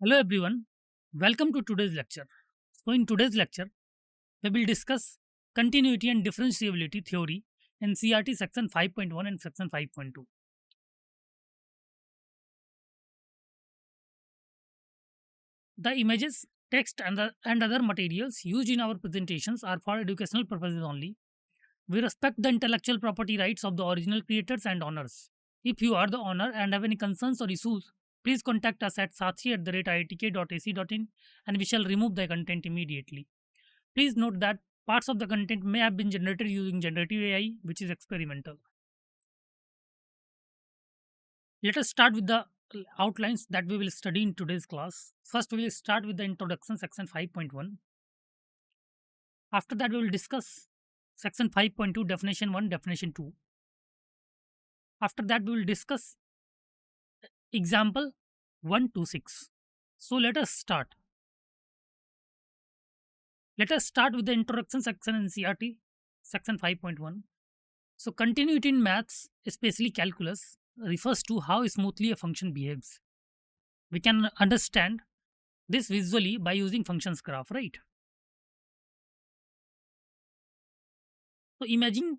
Hello everyone, welcome to today's lecture. So in today's lecture, we will discuss continuity and differentiability theory in CRT section 5.1 and section 5.2. The images, text and other materials used in our presentations are for educational purposes only. We respect the intellectual property rights of the original creators and owners. If you are the owner and have any concerns or issues, please contact us at sathee@iitk.ac.in and we shall remove the content immediately. Please note that parts of the content may have been generated using generative AI, which is experimental. Let us start with the outlines that we will study in today's class. First, we will start with the introduction, section 5.1. After that, we will discuss section 5.2, definition 1, definition 2. After that, we will discuss example 1 to 6. So, let us start. Let us start with the introduction section in CRT, section 5.1. So, continuity in maths, especially calculus, refers to how smoothly a function behaves. We can understand this visually by using functions graph, right? So, imagine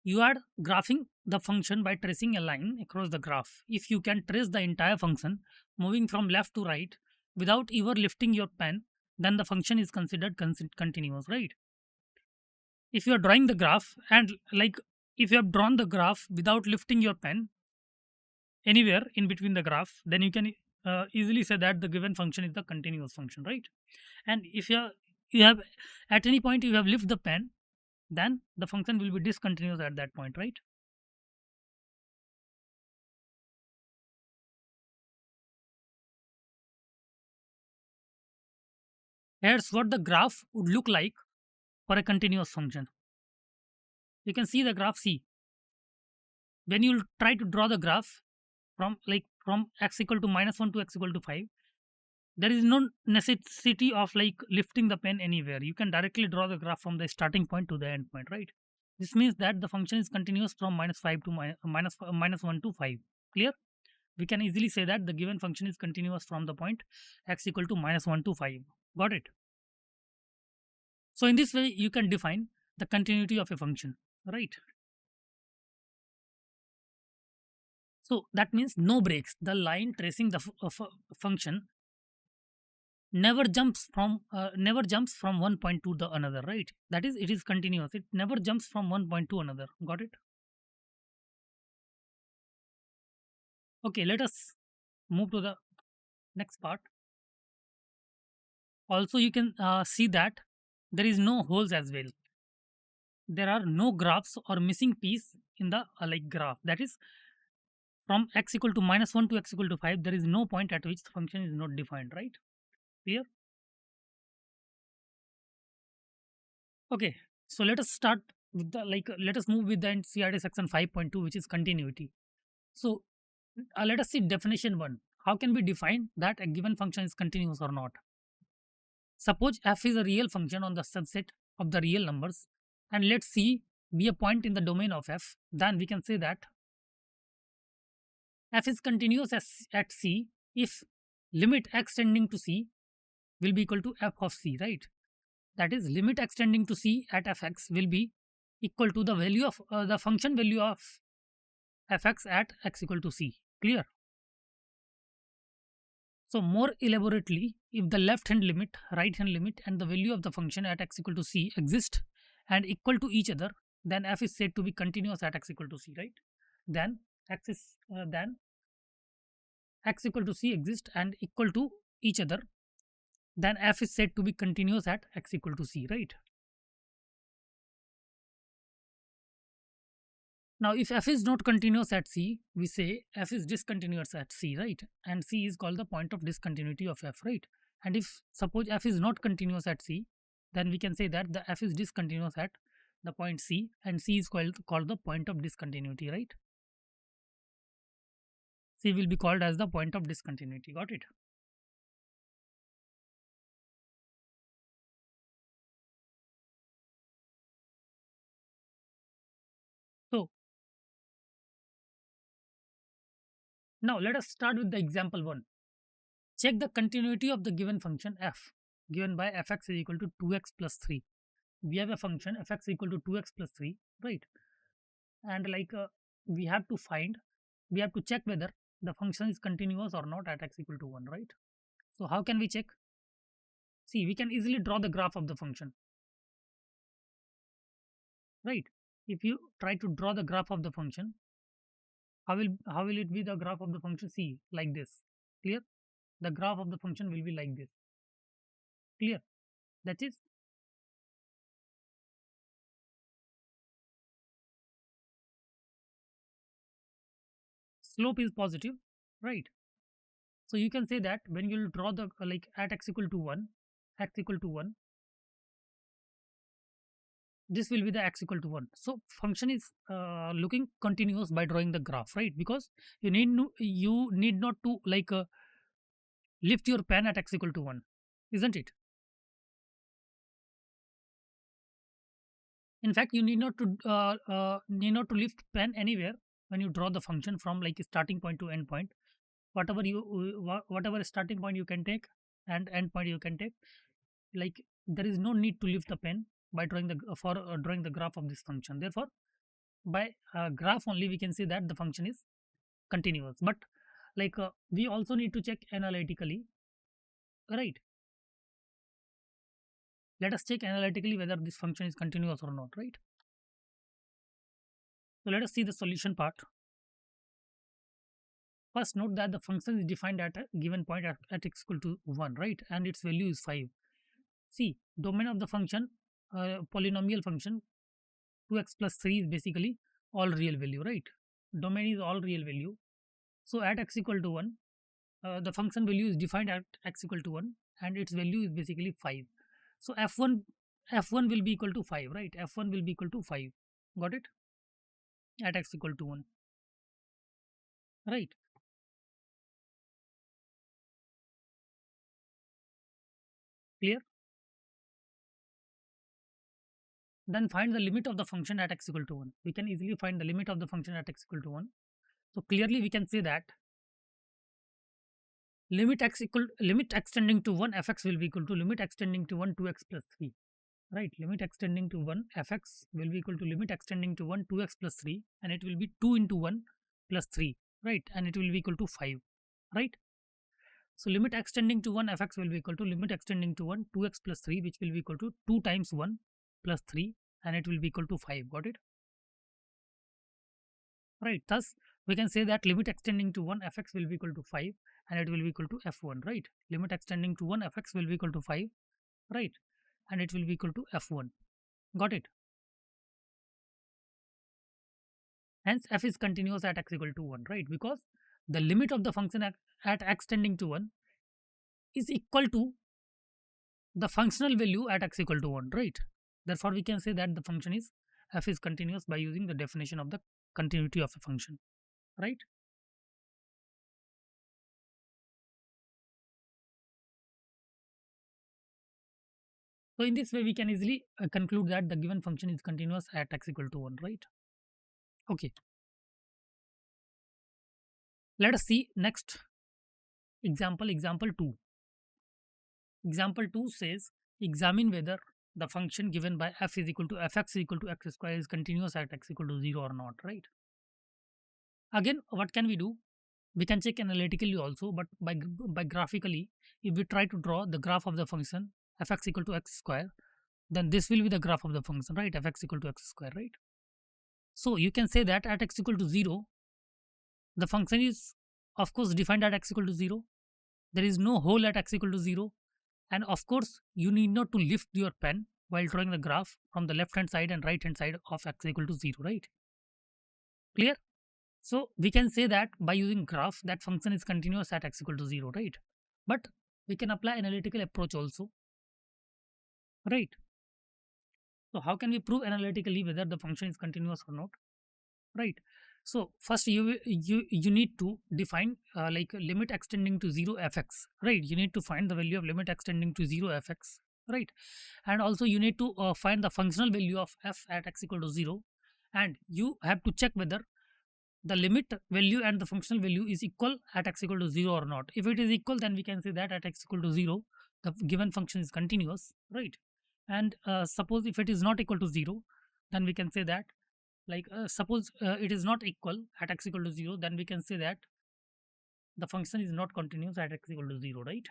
you are graphing the function by tracing a line across the graph. If you can trace the entire function moving from left to right without ever lifting your pen, then the function is considered continuous, right? If you are drawing the graph and like if you have drawn the graph without lifting your pen anywhere in between the graph, then you can easily say that the given function is the continuous function, right? And if you have at any point you have lifted the pen, then the function will be discontinuous at that point, right? Here's what the graph would look like for a continuous function. You can see the graph C. When you try to draw the graph from x equal to -1 to x equal to 5, there is no necessity of like lifting the pen anywhere. You can directly draw the graph from the starting point to the end point, right? This means that the function is continuous from -5 to -1 to 5. Clear? We can easily say that the given function is continuous from the point x equal to -1 to 5. Got it? So in this way, you can define the continuity of a function, right? So that means no breaks. The line tracing the function never jumps from one point to the another, right? That is, it is continuous. It never jumps from one point to another. Got it? Okay, let us move to the next part. Also, you can see that there is no holes as well. There are no graphs or missing piece in the like graph. That is, from x equal to -1 to x equal to 5, there is no point at which the function is not defined, right? Clear? Okay, so let us start with the let us move with the NCERT section 5.2, which is continuity. So let us see definition 1. How can we define that a given function is continuous or not? Suppose f is a real function on the subset of the real numbers and let C be a point in the domain of f, then we can say that f is continuous at C if limit x tending to C will be equal to f of C, right? That is, limit extending to C at fx will be equal to the value of the function value of fx at x equal to C. Clear? So more elaborately, if the left hand limit, right hand limit and the value of the function at x equal to C exist and equal to each other, then f is said to be continuous at x equal to C, right? Then then x equal to C exist and equal to each other, then f is said to be continuous at x equal to C, right? Now, if f is not continuous at C, we say f is discontinuous at C, right? And C is called the point of discontinuity of f, right? And if suppose f is not continuous at C, then we can say that the f is discontinuous at the point C and C is called the point of discontinuity, right? C will be called as the point of discontinuity. Got it? So, now let us start with the example 1. check the continuity of the given function f given by fx is equal to 2x plus 3. We have a function fx equal to 2x plus 3, right? And we have to find, we have to check whether the function is continuous or not at x equal to 1, right? So how can we check? See, we can easily draw the graph of the function, right? If you try to draw the graph of the function, how will it be the graph of the function? See, like this. Clear? The graph of the function will be like this. Clear? That is, slope is positive, right? So you can say that when you will draw the at x equal to 1, x equal to 1, this will be the x equal to 1. So function is looking continuous by drawing the graph, right? Because you need not to lift your pen at x equal to 1, isn't it? In fact, you need not to lift pen anywhere when you draw the function from starting point to end point. Whatever starting point you can take and end point you can take, there is no need to lift the pen by drawing the graph of this function. Therefore, by graph only we can say that the function is continuous. But we also need to check analytically, right? Let us check analytically whether this function is continuous or not, right? So let us see the solution part. First, note that the function is defined at a given point at x equal to 1, right? And its value is 5. See, domain of the function, polynomial function 2x plus 3 is basically all real value, right? Domain is all real value. So at x equal to 1, the function value is defined at x equal to 1 and its value is basically 5. So f1 will be equal to 5, right? F1 will be equal to 5. Got it? At x equal to 1, right? Clear? Then find the limit of the function at x equal to 1. We can easily find the limit of the function at x equal to 1. So clearly we can say that limit extending to 1 fx will be equal to limit extending to 1 2x plus 3, right? Limit extending to 1 fx will be equal to limit extending to 1 2x plus 3, and it will be 2 into 1 plus 3, right? And it will be equal to 5, right? So limit extending to 1 fx will be equal to limit extending to 1 2x plus 3, which will be equal to 2 times 1 plus 3, and it will be equal to 5. Got it? Right. Thus, we can say that limit extending to 1 fx will be equal to 5 and it will be equal to f1, right? Limit extending to 1 fx will be equal to 5, right? And it will be equal to f1. Got it? Hence, f is continuous at x equal to 1, right? Because the limit of the function at x tending to 1 is equal to the functional value at x equal to 1, right? Therefore, we can say that the function is f is continuous by using the definition of the continuity of a function, right? So in this way, we can easily conclude that the given function is continuous at x equal to 1, right? Okay. Let us see next example, example 2. Example 2 says, examine whether the function given by f is equal to fx equal to x square is continuous at x equal to 0 or not, right? Again, what can we do? We can check analytically also, but by graphically, if we try to draw the graph of the function fx equal to x square, then this will be the graph of the function, right? Fx equal to x square, right? So you can say that at x equal to 0, the function is of course defined at x equal to 0. There is no hole at x equal to 0. And of course, you need not to lift your pen while drawing the graph from the left hand side and right hand side of x equal to 0, right? Clear? So we can say that by using graph, that function is continuous at x equal to 0, right? But we can apply analytical approach also, right? So how can we prove analytically whether the function is continuous or not, right? So first you need to define limit extending to 0 fx, right? You need to find the value of limit extending to 0 fx, right? And also you need to find the functional value of f at x equal to 0, and you have to check whether the limit value and the functional value is equal at x equal to 0 or not. If it is equal, then we can say that at x equal to 0, the given function is continuous, right? And suppose if it is not equal to 0, then we can say that, like suppose it is not equal at x equal to 0, then we can say that the function is not continuous at x equal to 0, right?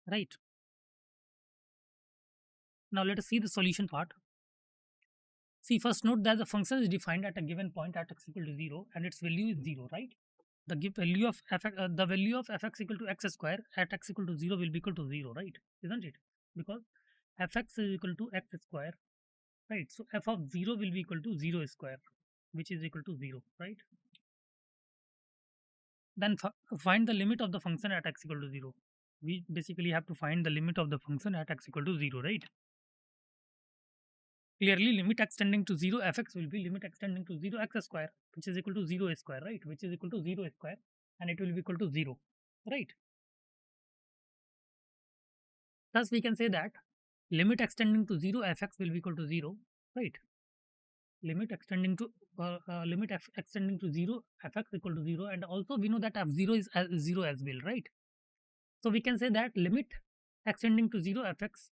Right. Now let us see the solution part. See, first note that the function is defined at a given point at x equal to 0 and its value is 0, right? The value of fx equal to x square at x equal to 0 will be equal to 0, right? Isn't it? Because fx is equal to x square, right? So f of 0 will be equal to 0 square, which is equal to 0, right? Then find the limit of the function at x equal to 0. We basically have to find the limit of the function at x equal to 0, right? Clearly, limit extending to 0 fx will be limit extending to 0 x square, which is equal to 0 square, right? Which is equal to 0 square, and it will be equal to 0, right? Thus, we can say that limit extending to 0 fx will be equal to 0, right? Limit extending to extending to 0 fx equal to 0, and also we know that f0 is 0 as well, right? So we can say that limit extending to 0 fx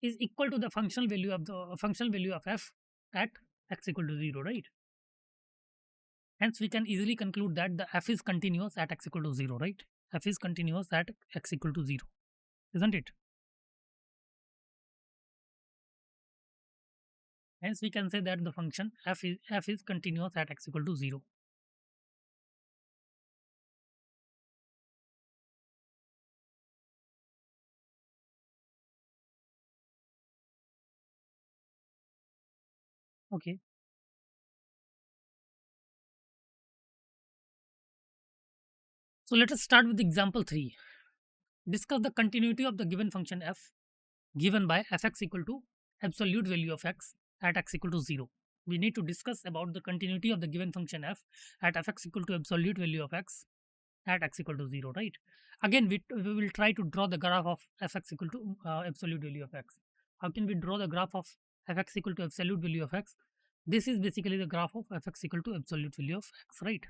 is equal to the functional value of f at x equal to 0, right? Hence, we can easily conclude that the f is continuous at x equal to 0, right? F is continuous at x equal to 0, isn't it? Hence, we can say that the function f is continuous at x equal to 0. Okay. So let us start with example 3. Discuss the continuity of the given function f given by fx equal to absolute value of x at x equal to 0. We need to discuss about the continuity of the given function f at fx equal to absolute value of x at x equal to 0, right? Again, we will try to draw the graph of fx equal to absolute value of x. How can we draw the graph of fx equal to absolute value of x? This is basically the graph of fx equal to absolute value of x, right?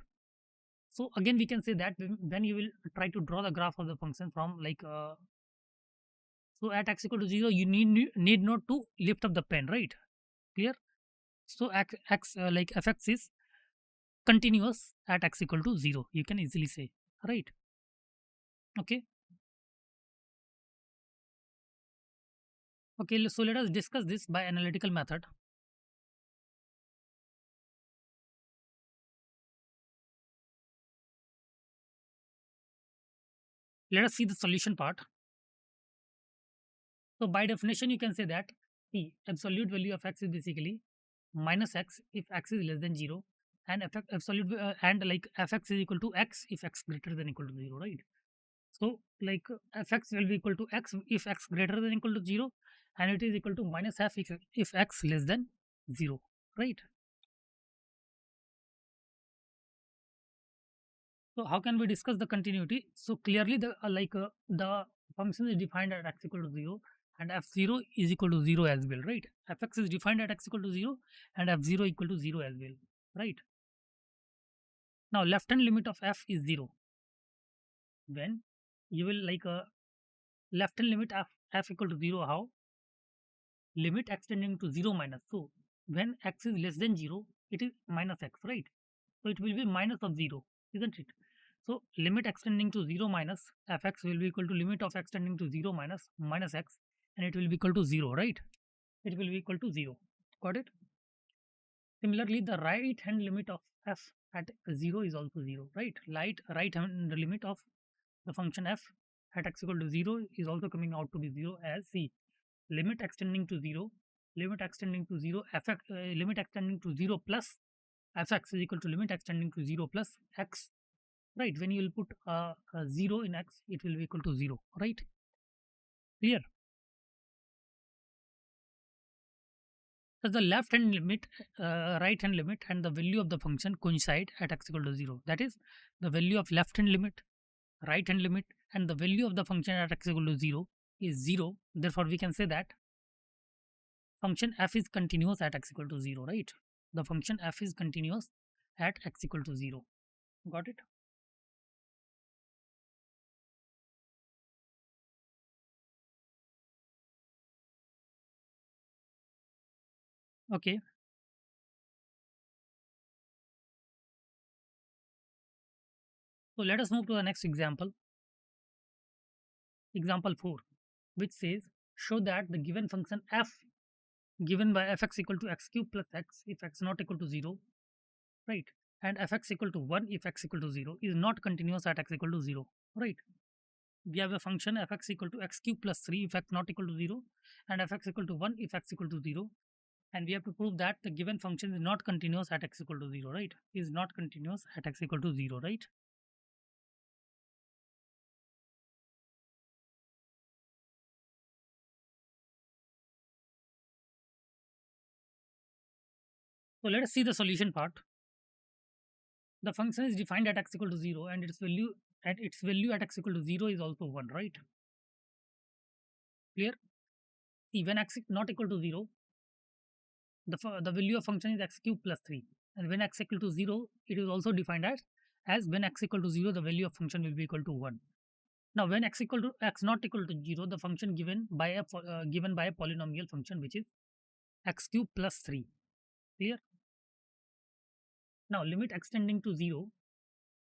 So again, we can say that when you will try to draw the graph of the function from like so at x equal to 0, you need not to lift up the pen, right? Clear? So like fx is continuous at x equal to 0. You can easily say, right? Okay. Okay, so let us discuss this by analytical method. Let us see the solution part. So by definition, you can say that the absolute value of x is basically minus x if x is less than 0, and absolute and like fx is equal to x if x greater than equal to 0, right? So like fx will be equal to x if x greater than equal to 0, and it is equal to minus f if x less than 0, right? So how can we discuss the continuity? So clearly the function is defined at x equal to 0, and f0 is equal to 0 as well, right? Fx is defined at x equal to 0 and f0 equal to 0 as well, right? Now left hand limit of f is 0. When you will like left hand limit of f equal to 0, how? Limit extending to 0 minus. So when x is less than 0, it is minus x, right? So it will be minus of 0, isn't it? So limit extending to 0 minus fx will be equal to limit of extending to 0 minus x, and it will be equal to 0, right? It will be equal to 0. Got it? Similarly, the right hand limit of f at 0 is also 0, right? Right hand limit of the function f at x equal to 0 is also coming out to be 0 as c. Limit extending to 0, limit extending to 0, limit extending to 0 plus fx is equal to limit extending to 0 plus x, right? When you will put a 0 in x, it will be equal to 0, right? Clear? So the left hand limit, right hand limit, and the value of the function coincide at x equal to 0. That is, the value of left hand limit, right hand limit, and the value of the function at x equal to 0 is 0. Therefore, we can say that function f is continuous at x equal to 0, right? The function f is continuous at x equal to 0. Got it? Okay. So let us move to the next example. Example 4, which says show that the given function f given by fx equal to x cube plus x if x not equal to 0, right? And fx equal to 1 if x equal to 0 is not continuous at x equal to 0, right? We have a function fx equal to x cube plus 3 if x not equal to 0 and fx equal to 1 if x equal to 0, and we have to prove that the given function is not continuous at x equal to 0, right? Is not continuous at x equal to 0, right? So let us see the solution part. The function is defined at x equal to 0 and its value at x equal to 0 is also 1, right? Clear? See, when x is not equal to 0, the value of function is x cube plus 3, and when x equal to 0, it is also defined as when x equal to 0, the value of function will be equal to 1. Now when x not equal to 0, the function given by a polynomial function which is x cube plus 3. Clear? Now limit extending to 0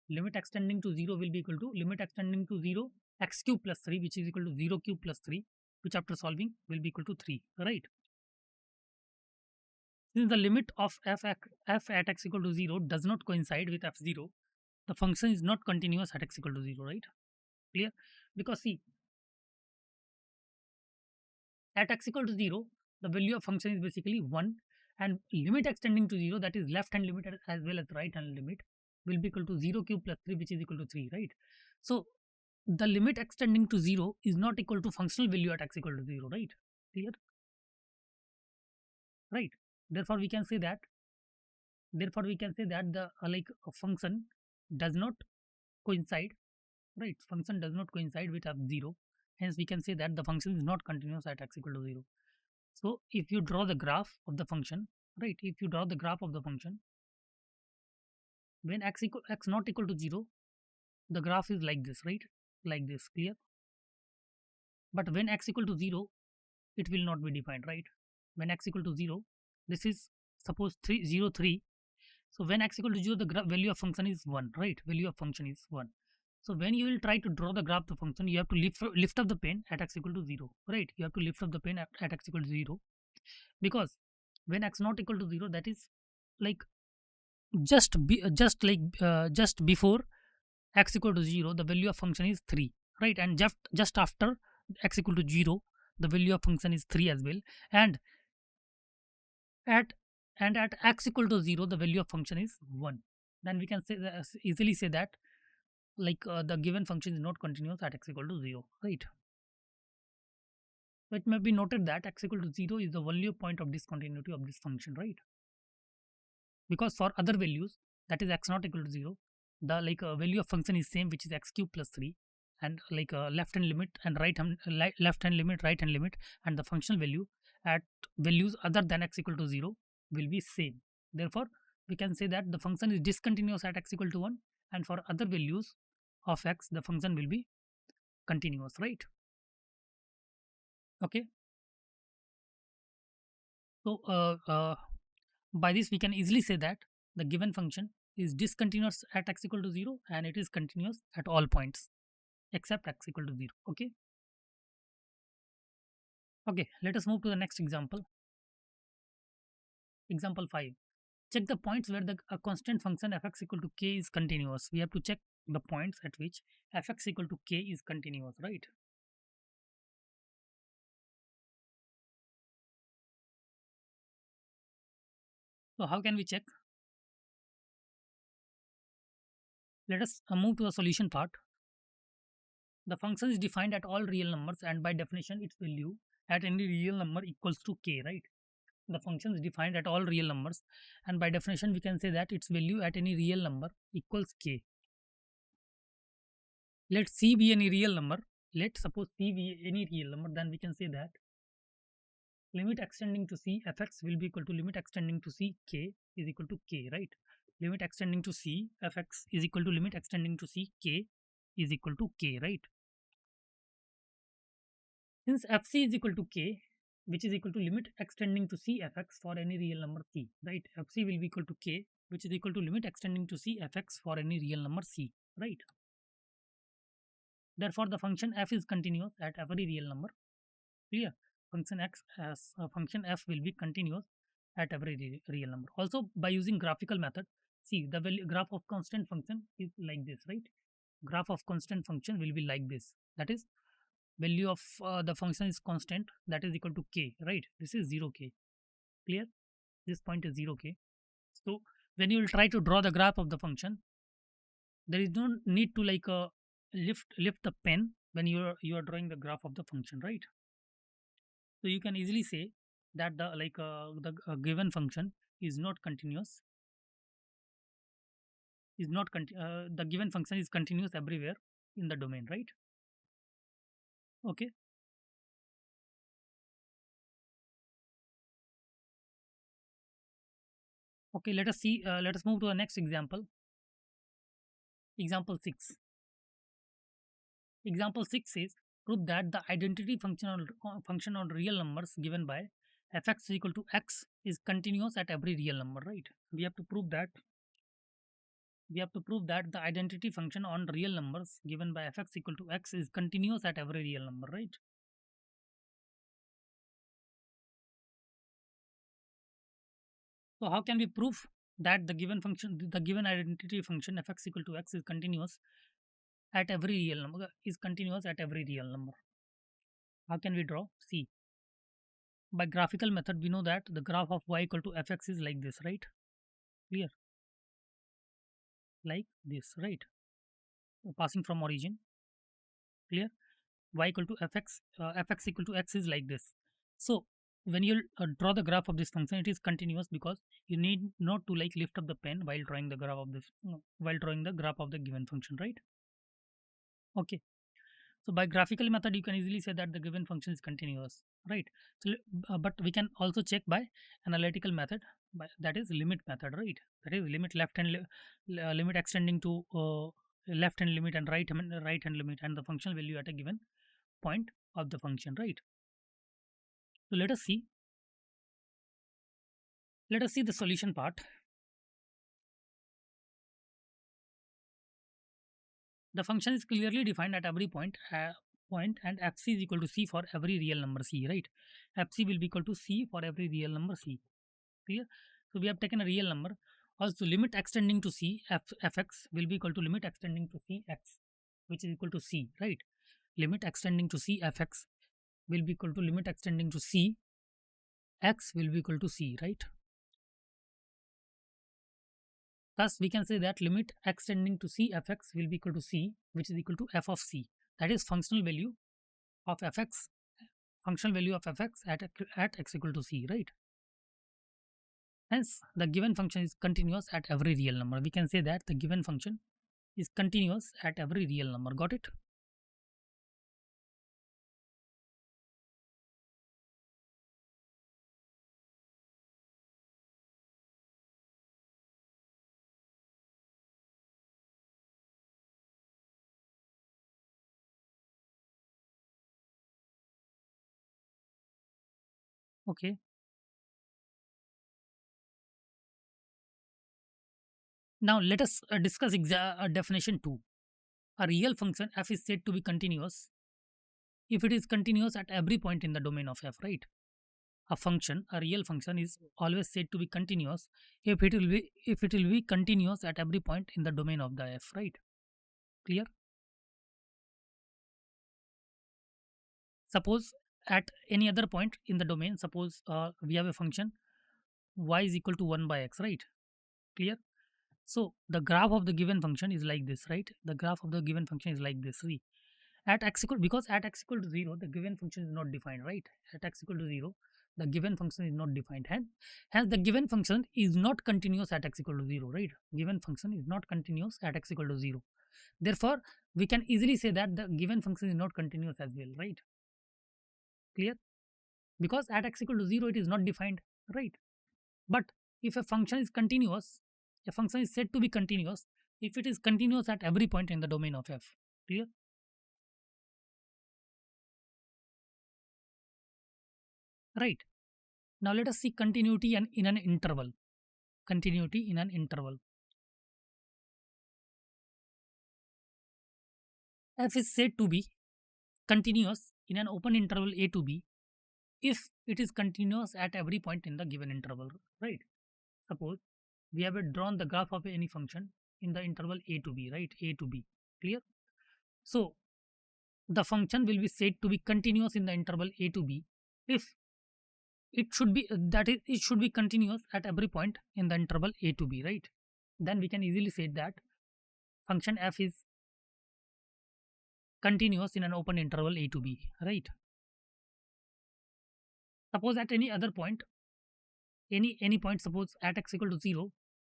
will be equal to limit extending to 0 x cube plus 3, which is equal to 0 cube plus 3, which after solving will be equal to 3, right? Since the limit of f at x equal to 0 does not coincide with f0, the function is not continuous at x equal to 0, right? Clear? Because see, at x equal to 0, the value of function is basically 1, and limit extending to 0, that is left hand limit as well as right hand limit, will be equal to 0 cube plus 3, which is equal to 3, right? So the limit extending to 0 is not equal to functional value at x equal to 0, right? Clear? Right. Therefore we can say that the function does not coincide, right? Function does not coincide with f0, hence we can say that the function is not continuous at x equal to 0. So if you draw the graph of the function, right, if you draw the graph of the function when x not equal to 0, the graph is like this, right? Like this. Clear? But when x equal to 0, it will not be defined, right? When x equal to 0, this is suppose 3 0 3. So when x equal to 0, the value of function is 1, right? Value of function is 1. So when you will try to draw the graph of the function, you have to lift up the pen at x equal to 0, right? You have to lift up the pen at x equal to 0, because when x not equal to 0, that is like just before x equal to 0, the value of function is 3, right? And just after x equal to 0, the value of function is 3 as well, and at x equal to 0, the value of function is 1. Then we can easily say that the given function is not continuous at x equal to 0, right? So it may be noted that x equal to 0 is the value point of discontinuity of this function, right? Because for other values, that is x not equal to 0, the value of function is same, which is x cube plus 3, and left hand limit and left hand limit, right hand limit, and the functional value at values other than x equal to 0 will be same. Therefore we can say that the function is discontinuous at x equal to 1, and for other values of x, the function will be continuous, right? Okay. So by this we can easily say that the given function is discontinuous at x equal to 0, and it is continuous at all points except x equal to 0. Okay. Okay, let us move to the next example. Example 5. Check the points where a constant function fx equal to k is continuous. We have to check the points at which fx equal to k is continuous, right? So how can we check? Let us move to the solution part. The function is defined at all real numbers, and by definition its value at any real number equals to k, right? The function is defined at all real numbers, and by definition we can say that its value at any real number equals k. Let c be any real number. Let suppose c be any real number, then we can say that limit extending to c fx will be equal to limit extending to c k is equal to k, right? Limit extending to c fx is equal to limit extending to c k is equal to k, right? Since fc is equal to k, which is equal to limit extending to c fx for any real number c, right? Fc will be equal to k, which is equal to limit extending to c fx for any real number c, right? Therefore, the function f is continuous at every real number. Clear? Function x as function f will be continuous at every real number. Also, by using graphical method, see the value graph of constant function is like this, right? Graph of constant function will be like this. That is, value of the function is constant, that is equal to k, right? This is 0k. Clear? This point is 0k. So when you will try to draw the graph of the function, there is no need to like lift the pen when you are drawing the graph of the function, right? So you can easily say that the given function is not continuous, the given function is continuous everywhere in the domain, right? Okay. Okay, let us see, let us move to the next example. Example 6. Example 6 says prove that the identity function on real numbers given by fx is equal to x is continuous at every real number, right? We have to prove that the identity function on real numbers given by fx equal to x is continuous at every real number, right? So how can we prove that the given identity function fx equal to x is continuous at every real number? How can we draw? See, by graphical method we know that the graph of y equal to fx is like this, right? Clear? Like this, right? Passing from origin. Clear? Y equal to fx, fx equal to x is like this. So when you draw the graph of this function, it is continuous because you need not to like lift up the pen while drawing the graph of this the given function, right? Okay. So by graphical method you can easily say that the given function is continuous, right? So but we can also check by analytical method, that is limit method, right? That is limit limit extending to left hand limit and right hand limit and the function value at a given point of the function, right? So let us see the solution part. The function is clearly defined at every point and fc is equal to c for every real number c, right? Fc will be equal to c for every real number c. Clear? So we have taken a real number. Also, limit extending to c fx will be equal to limit extending to c x, which is equal to c, right? Limit extending to c fx will be equal to limit extending to c x will be equal to c, right? Thus, we can say that limit extending to c fx will be equal to c, which is equal to f of c. That is functional value of fx at x equal to c, right? Hence, the given function is continuous at every real number. We can say that the given function is continuous at every real number. Got it? Okay. Now, let us discuss definition 2. A real function f is said to be continuous if it is continuous at every point in the domain of f, right? A real function is always said to be continuous if it will be continuous at every point in the domain of the f, right? Clear? Suppose at any other point in the domain, suppose we have a function y is equal to 1 by x, right? Clear? So the graph of the given function is like this, right? The graph of the given function is like this. See, at x equal, because at x equal to 0 the given function is not defined, right? At x equal to 0 the given function is not defined, hence the given function is not continuous at x equal to 0, right? Given function is not continuous at x equal to 0. Therefore we can easily say that the given function is not continuous as well, right? Clear? because at x equal to 0 it is not defined, right? But if a function is continuous, a function is said to be continuous if it is continuous at every point in the domain of f. Clear? Right. Now let us see continuity and in an interval. Continuity in an interval. F is said to be continuous in an open interval a to b if it is continuous at every point in the given interval, right? Suppose we have drawn the graph of any function in the interval a to b, right? A to b. Clear? So the function will be said to be continuous in the interval a to b if it should be that is it should be continuous at every point in the interval a to b, right? Then we can easily say that function f is continuous in an open interval a to b, right? Suppose at any other point, any point, suppose at x equal to 0,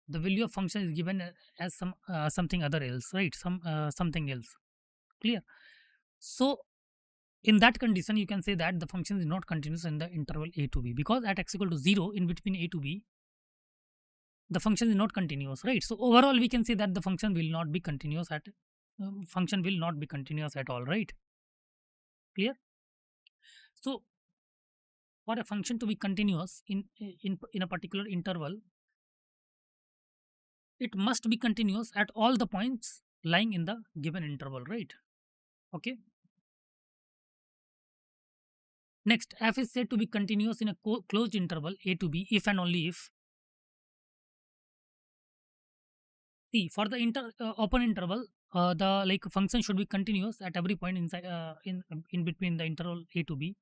the value of function is given as something other else, right? Something else. Clear? So in that condition you can say that the function is not continuous in the interval a to b, because at x equal to 0 in between a to b the function is not continuous, right? So overall we can say that the function will not be continuous at all, right? Clear? So for a function to be continuous in a particular interval, it must be continuous at all the points lying in the given interval, right? Okay. Next, f is said to be continuous in a closed interval a to b if and only if, see, for the open interval, the like function should be continuous at every point inside in between the interval a to b.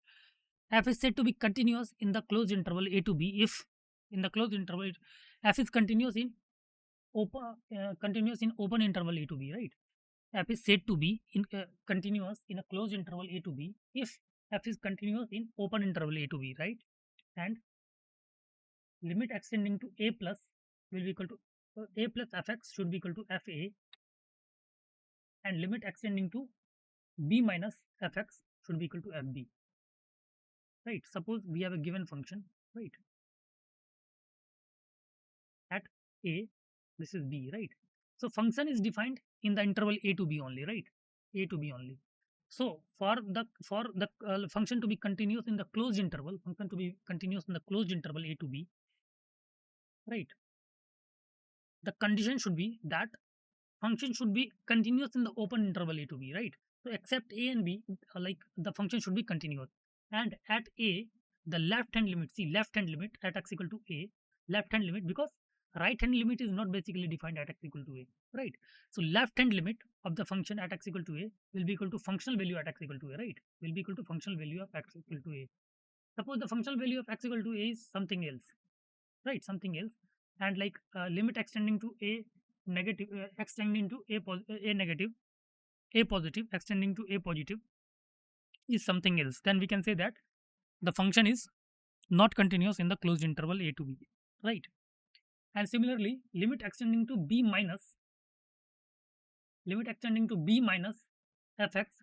F is said to be continuous in the closed interval a to b if in the closed interval f is continuous in open interval a to b, right? F is said to be continuous in a closed interval a to b if f is continuous in open interval a to b, right? And limit extending to a plus will be equal to a plus fx should be equal to fa, and limit extending to b minus fx should be equal to fb, right? Suppose we have a given function, right, at a, this is b, right? So function is defined in the interval a to b only, right? A to b only. So for the function to be continuous in the closed interval, a to b, right, the condition should be that function should be continuous in the open interval a to b, right? So except a and b, like the function should be continuous. And at a, the left hand limit, see, left hand limit at x equal to a, left hand limit, because right hand limit is not basically defined at x equal to a, right? So left hand limit of the function at x equal to a will be equal to functional value at x equal to a, right? Will be equal to functional value of x equal to a. Suppose the functional value of x equal to a is something else, right? Something else, and like limit extending to a negative, extending to a negative, a positive, extending to a positive is something else. Then we can say that the function is not continuous in the closed interval a to b, right? And similarly, limit extending to b minus fx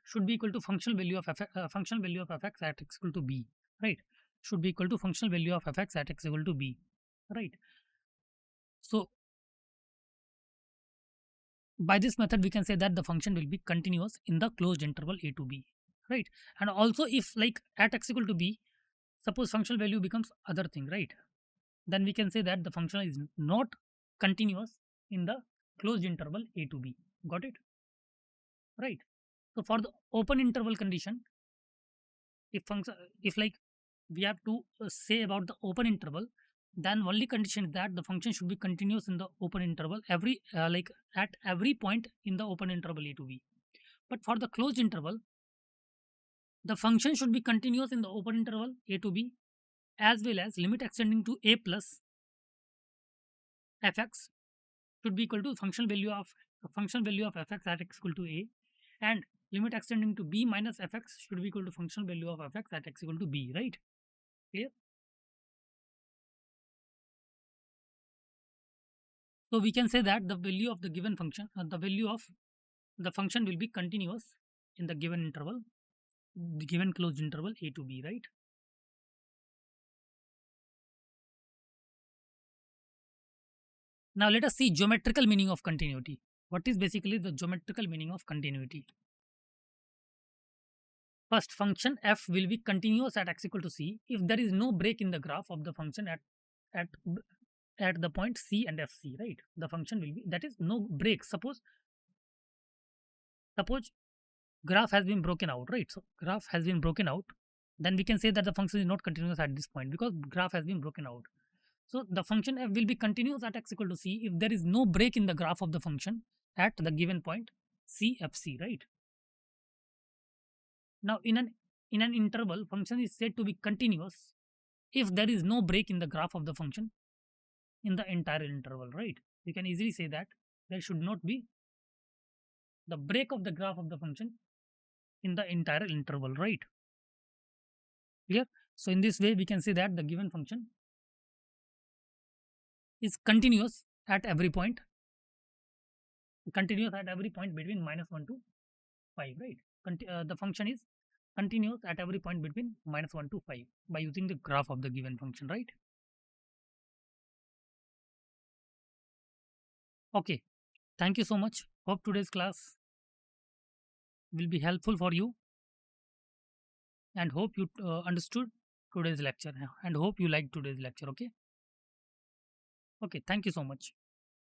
should be equal to functional value of fx at x equal to b, right? Should be equal to functional value of fx at x equal to b, right? So by this method we can say that the function will be continuous in the closed interval a to b, right? And also if like at x equal to b, suppose functional value becomes other thing, right, then we can say that the function is not continuous in the closed interval a to b. Got it? Right. So for the open interval condition, if like we have to say about the open interval, then only condition is that the function should be continuous in the open interval like at every point in the open interval a to b. But for the closed interval, the function should be continuous in the open interval a to b, as well as limit extending to a plus fx should be equal to functional value of fx at x equal to a, and limit extending to b minus fx should be equal to functional value of fx at x equal to b, right? Clear? So we can say that the value of the given function, the value of the function will be continuous in the given interval, the given closed interval a to b, right? Now let us see geometrical meaning of continuity. What is basically the geometrical meaning of continuity? First, function f will be continuous at x equal to c if there is no break in the graph of the function at at the point c and fc, right? The function will be, that is, no break. Suppose graph has been broken out, right? So graph has been broken out, then we can say that the function is not continuous at this point because graph has been broken out. So the function f will be continuous at x equal to c if there is no break in the graph of the function at the given point c fc, right? Now in an interval, function is said to be continuous if there is no break in the graph of the function in the entire interval, right? You can easily say that there should not be the break of the graph of the function in the entire interval, right? Clear? So in this way, we can say that the given function is continuous at every point, between -1 to 5, right? The function is continuous at every point between -1 to 5 by using the graph of the given function, right? Okay, thank you so much. Hope today's class will be helpful for you, and hope you understood today's lecture, and hope you liked today's lecture. Okay, thank you so much.